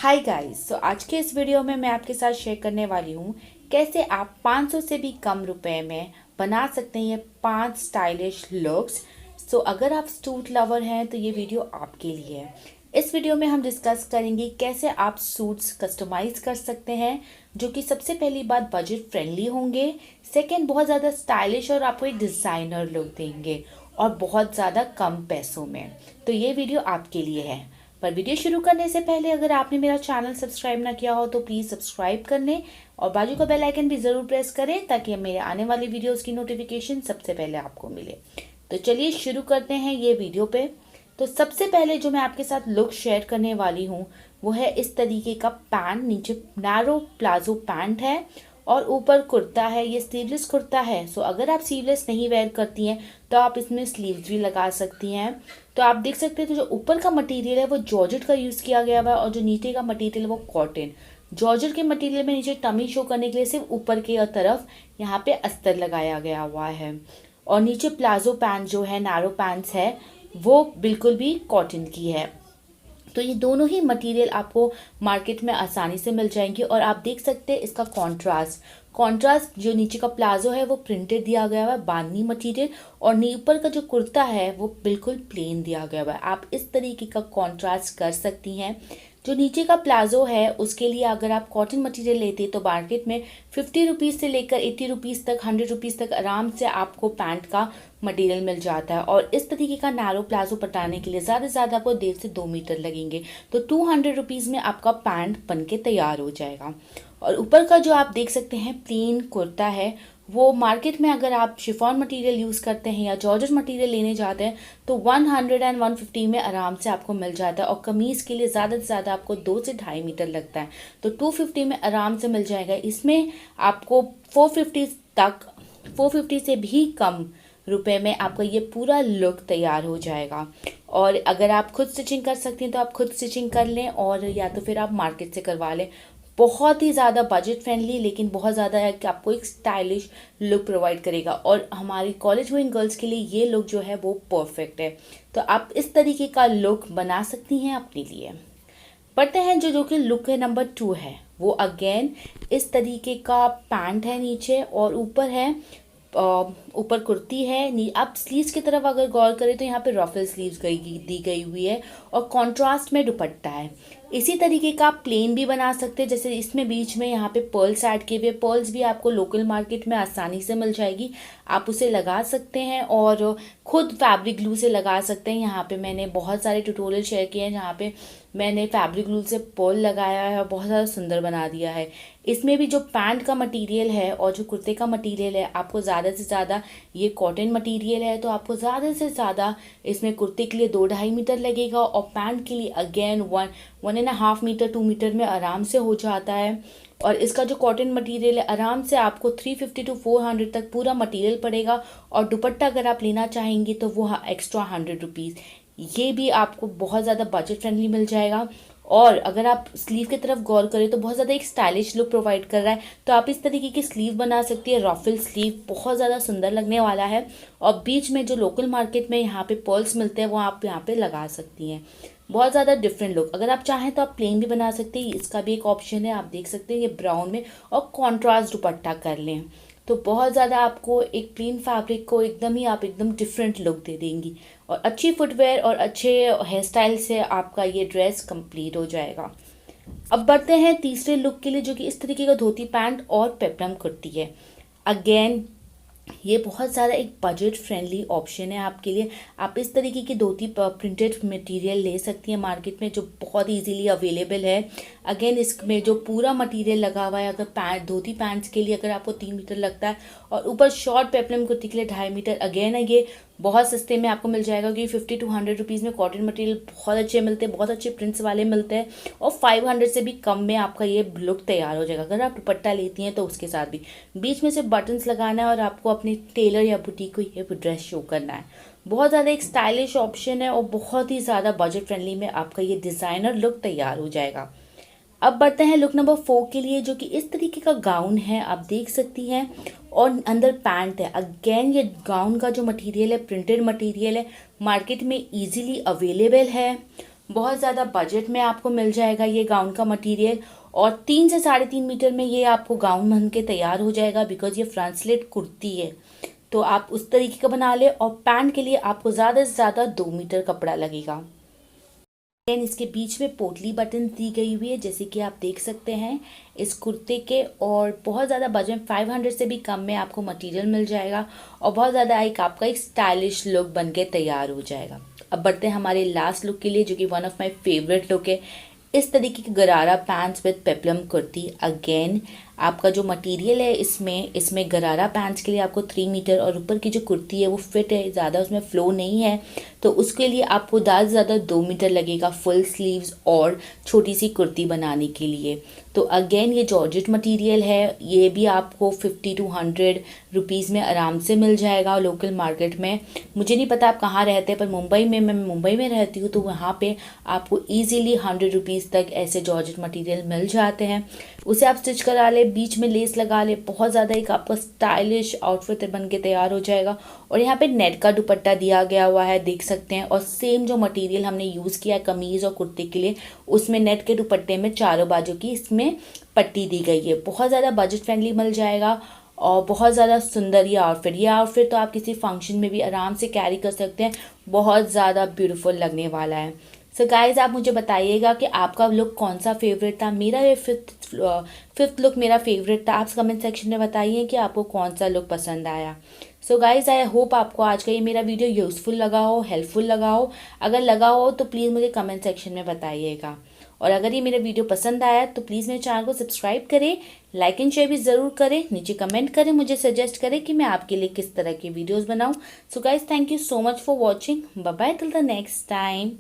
Hi guys. आज के इस वीडियो में मैं आपके साथ शेयर करने वाली हूँ कैसे आप 500 से भी कम रुपए में बना सकते हैं ये 5 स्टाइलिश लुक्स। अगर आप सूट लवर हैं तो ये वीडियो आपके लिए है। इस वीडियो में हम डिस्कस करेंगे कैसे आप सूट्स कस्टमाइज कर सकते हैं जो कि सबसे पहली बात बजट फ्रेंडली होंगे, सेकंड बहुत ज़्यादा स्टाइलिश और आपको एक डिज़ाइनर लुक देंगे और बहुत ज़्यादा कम पैसों में। तो ये वीडियो आपके लिए है। पर वीडियो शुरू करने से पहले अगर आपने मेरा चैनल सब्सक्राइब ना किया हो तो प्लीज़ सब्सक्राइब कर लें और बाजू का बेल आइकन भी ज़रूर प्रेस करें ताकि मेरे आने वाली वीडियोस की नोटिफिकेशन सबसे पहले आपको मिले। तो चलिए शुरू करते हैं ये वीडियो पे। तो सबसे पहले जो मैं आपके साथ लुक शेयर करने वाली हूँ वो है इस तरीके का पैंट। नीचे नैरो प्लाजो पैंट है और ऊपर कुर्ता है। ये स्लीवलेस कुर्ता है। अगर आप स्लीवलेस नहीं वेयर करती हैं तो आप इसमें स्लीव्स भी लगा सकती हैं। तो आप देख सकते हैं तो जो ऊपर का मटेरियल है वो जॉर्जेट का यूज़ किया गया हुआ है और जो नीचे का मटेरियल है वो कॉटन। जॉर्जेट के मटेरियल में नीचे टमी शो करने के लिए सिर्फ ऊपर की तरफ यहाँ पे अस्तर लगाया गया हुआ है और नीचे प्लाजो पैंट जो है नैरो पैंट्स है वो बिल्कुल भी कॉटन की है। तो ये दोनों ही मटेरियल आपको मार्केट में आसानी से मिल जाएंगे और आप देख सकते हैं इसका कॉन्ट्रास्ट जो नीचे का प्लाजो है वो प्रिंटेड दिया गया हुआ है बांधनी मटेरियल और ऊपर का जो कुर्ता है वो बिल्कुल प्लेन दिया गया हुआ है। आप इस तरीके का कॉन्ट्रास्ट कर सकती हैं। जो नीचे का प्लाजो है उसके लिए अगर आप कॉटन मटेरियल लेते हैं तो मार्केट में 50 रुपीज़ से लेकर 80 रुपीज़ तक 100 रुपीज़ तक आराम से आपको पैंट का मटेरियल मिल जाता है। और इस तरीके का नैरो प्लाजो पटाने के लिए ज़्यादा से ज़्यादा आपको 1.5 से 2 मीटर लगेंगे। तो 200 रुपीज़ में आपका पैंट बन के तैयार हो जाएगा। और ऊपर का जो आप देख सकते हैं प्लेन कुर्ता है वो मार्केट में अगर आप शिफॉन मटेरियल यूज़ करते हैं या जॉर्जेट मटेरियल लेने जाते हैं तो 100 एंड 150 में आराम से आपको मिल जाता है। और कमीज़ के लिए ज़्यादा से ज़्यादा आपको 2 से 2.5 मीटर लगता है तो 250 में आराम से मिल जाएगा। इसमें आपको 450 से भी कम रुपए में आपका ये पूरा लुक तैयार हो जाएगा। और अगर आप खुद स्टिचिंग कर सकती हैं तो आप खुद स्टिचिंग कर लें और या तो फिर आप मार्केट से करवा लें। बहुत ही ज़्यादा बजट फ्रेंडली लेकिन बहुत ज़्यादा है कि आपको एक स्टाइलिश लुक प्रोवाइड करेगा और हमारी कॉलेज गोइंग गर्ल्स के लिए ये लुक जो है वो परफेक्ट है। तो आप इस तरीके का लुक बना सकती हैं अपने लिए। पढ़ते हैं जो कि लुक है नंबर 2 है वो अगेन इस तरीके का पैंट है नीचे और ऊपर है ऊपर कुर्ती है। आप स्लीव्स की तरफ अगर गौर करें तो यहाँ पे रफल स्लीव्स दी गई हुई है और कॉन्ट्रास्ट में दुपट्टा है। इसी तरीके का आप प्लेन भी बना सकते हैं जैसे इसमें बीच में यहाँ पे पर्ल्स ऐड किए हुए। पर्ल्स भी आपको लोकल मार्केट में आसानी से मिल जाएगी। आप उसे लगा सकते हैं और खुद फैब्रिक ग्लू से लगा सकते हैं। यहाँ पे मैंने बहुत सारे ट्यूटोरियल शेयर किए हैं जहाँ पे मैंने फैब्रिक ग्लू से पर्ल लगाया है और बहुत ज़्यादा सुंदर बना दिया है। इसमें भी जो पैंट का मटेरियल है और जो कुर्ते का मटेरियल है आपको ज़्यादा से ज़्यादा ये कॉटन मटेरियल है तो आपको ज़्यादा से ज़्यादा इसमें कुर्ते के लिए 2-2.5 मीटर लगेगा और पैंट के लिए अगेन 1-1.5 मीटर 2 मीटर में आराम से हो जाता है। और इसका जो कॉटन मटेरियल है आराम से आपको 350 to 400 तक पूरा मटेरियल पड़ेगा और दुपट्टा अगर आप लेना चाहेंगी तो वो एक्स्ट्रा 100 रुपीज़। ये भी आपको बहुत ज़्यादा बजट फ्रेंडली मिल जाएगा। और अगर आप स्लीव की तरफ गौर करें तो बहुत ज़्यादा एक स्टाइलिश लुक प्रोवाइड कर रहा है तो आप इस तरीके की स्लीव बना सकती है। रफल स्लीव बहुत ज़्यादा सुंदर लगने वाला है और बीच में जो लोकल मार्केट में यहाँ पे पर्ल्स मिलते हैं वो आप यहाँ पे लगा सकती हैं। बहुत ज़्यादा डिफरेंट लुक। अगर आप चाहें तो आप प्लेन भी बना सकते हैं, इसका भी एक ऑप्शन है। आप देख सकते हैं ये ब्राउन में और कॉन्ट्रास्ट दुपट्टा कर लें तो बहुत ज़्यादा आपको एक प्लेन फैब्रिक को एकदम डिफरेंट लुक दे देंगी और अच्छी फुटवेयर और अच्छे हेयर स्टाइल से आपका ये ड्रेस कंप्लीट हो जाएगा। अब बढ़ते हैं तीसरे लुक के लिए जो कि इस तरीके का धोती पैंट और पेप्लम कुर्ती है। अगेन ये बहुत सारा एक बजट फ्रेंडली ऑप्शन है आपके लिए। आप इस तरीके की धोती प्रिंटेड मटेरियल ले सकती हैं मार्केट में जो बहुत इजीली अवेलेबल है। अगेन इसमें जो पूरा मटेरियल लगा हुआ है अगर धोती पैंट्स के लिए अगर आपको 3 मीटर लगता है और ऊपर शॉर्ट पेप्लम कुर्ती के लिए 2.5 मीटर। अगेन ये बहुत सस्ते में आपको मिल जाएगा क्योंकि 50 to 100 रुपीज़ में कॉटन मटेरियल बहुत अच्छे मिलते हैं, बहुत अच्छे प्रिंट्स वाले मिलते हैं और 500 से भी कम में आपका ये लुक तैयार हो जाएगा। अगर आप दुपट्टा लेती हैं तो उसके साथ भी बीच में से बटन्स लगाना है और आपको अपने टेलर या बुटीक को ये ड्रेस शो करना है। बहुत ज़्यादा एक स्टाइलिश ऑप्शन है और बहुत ही ज़्यादा बजट फ्रेंडली में आपका ये डिज़ाइनर लुक तैयार हो जाएगा। अब बढ़ते हैं लुक नंबर 4 के लिए जो कि इस तरीके का गाउन है आप देख सकती हैं और अंदर पैंट है। अगेन ये गाउन का जो मटेरियल है प्रिंटेड मटेरियल है, मार्केट में इजीली अवेलेबल है। बहुत ज़्यादा बजट में आपको मिल जाएगा ये गाउन का मटेरियल, और 3 से 3.5 मीटर में ये आपको गाउन बन के तैयार हो जाएगा, बिकॉज ये फ्रंट स्लिट कुर्ती है। तो आप उस तरीके का बना ले, और पैंट के लिए आपको ज़्यादा से ज़्यादा 2 मीटर कपड़ा लगेगा। देन इसके बीच में पोटली बटन दी गई हुई है, जैसे कि आप देख सकते हैं इस कुर्ते के, और बहुत ज़्यादा बजट 500 से भी कम में आपको मटेरियल मिल जाएगा, और बहुत ज़्यादा आपका एक स्टाइलिश लुक बन के तैयार हो जाएगा। अब बढ़ते हैं हमारे लास्ट लुक के लिए, जो कि one of my favourite look है। इस तरीके की गरारा pants with peplum kurti. Again आपका जो मटेरियल है इसमें गरारा पैंट्स के लिए आपको 3 मीटर, और ऊपर की जो कुर्ती है वो फिट है, ज़्यादा उसमें फ्लो नहीं है, तो उसके लिए आपको ज़्यादा से ज़्यादा 2 मीटर लगेगा फुल स्लीव्स और छोटी सी कुर्ती बनाने के लिए। तो अगेन ये जॉर्जेट मटेरियल है, ये भी आपको 50 to 100 रुपीज़ में आराम से मिल जाएगा लोकल मार्केट में। मुझे नहीं पता आप कहाँ रहते हैं, पर मैं मुंबई में रहती हूँ, तो वहाँ पे आपको ईजीली 100 रुपीज़ तक ऐसे जॉर्जेट मटेरियल मिल जाते हैं। उसे आप स्टिच करा ले, बीच में लेस लगा ले, बहुत ज़्यादा एक आपका स्टाइलिश आउटफिट बन के तैयार हो जाएगा। और यहाँ पे नेट का दुपट्टा दिया गया हुआ है, देख सकते हैं, और सेम जो मटेरियल हमने यूज़ किया है कमीज़ और कुर्ते के लिए, उसमें नेट के दुपट्टे में चारों बाजू की इसमें पट्टी दी गई है। बहुत ज़्यादा बजट फ्रेंडली मिल जाएगा, और बहुत ज़्यादा सुंदर ये आउटफिट तो आप किसी फंक्शन में भी आराम से कैरी कर सकते हैं, बहुत ज़्यादा ब्यूटीफुल लगने वाला है। सो गाइज, आप मुझे बताइएगा कि आपका लुक कौन सा फेवरेट था। मेरा ये फिफ्थ लुक मेरा फेवरेट था। आप कमेंट सेक्शन में बताइए कि आपको कौन सा लुक पसंद आया। सो गाइज, आई होप आपको आज का ये मेरा वीडियो यूज़फुल लगा हो, हेल्पफुल लगा हो। अगर लगा हो तो प्लीज़ मुझे कमेंट सेक्शन में बताइएगा, और अगर ये मेरा वीडियो पसंद आया तो प्लीज़ मेरे चैनल को सब्सक्राइब करें, लाइक एंड शेयर भी ज़रूर करें, नीचे कमेंट करें, मुझे सजेस्ट करें कि मैं आपके लिए किस तरह की वीडियोस बनाऊं। So guys, thank you so much for watching. Bye bye till the next time.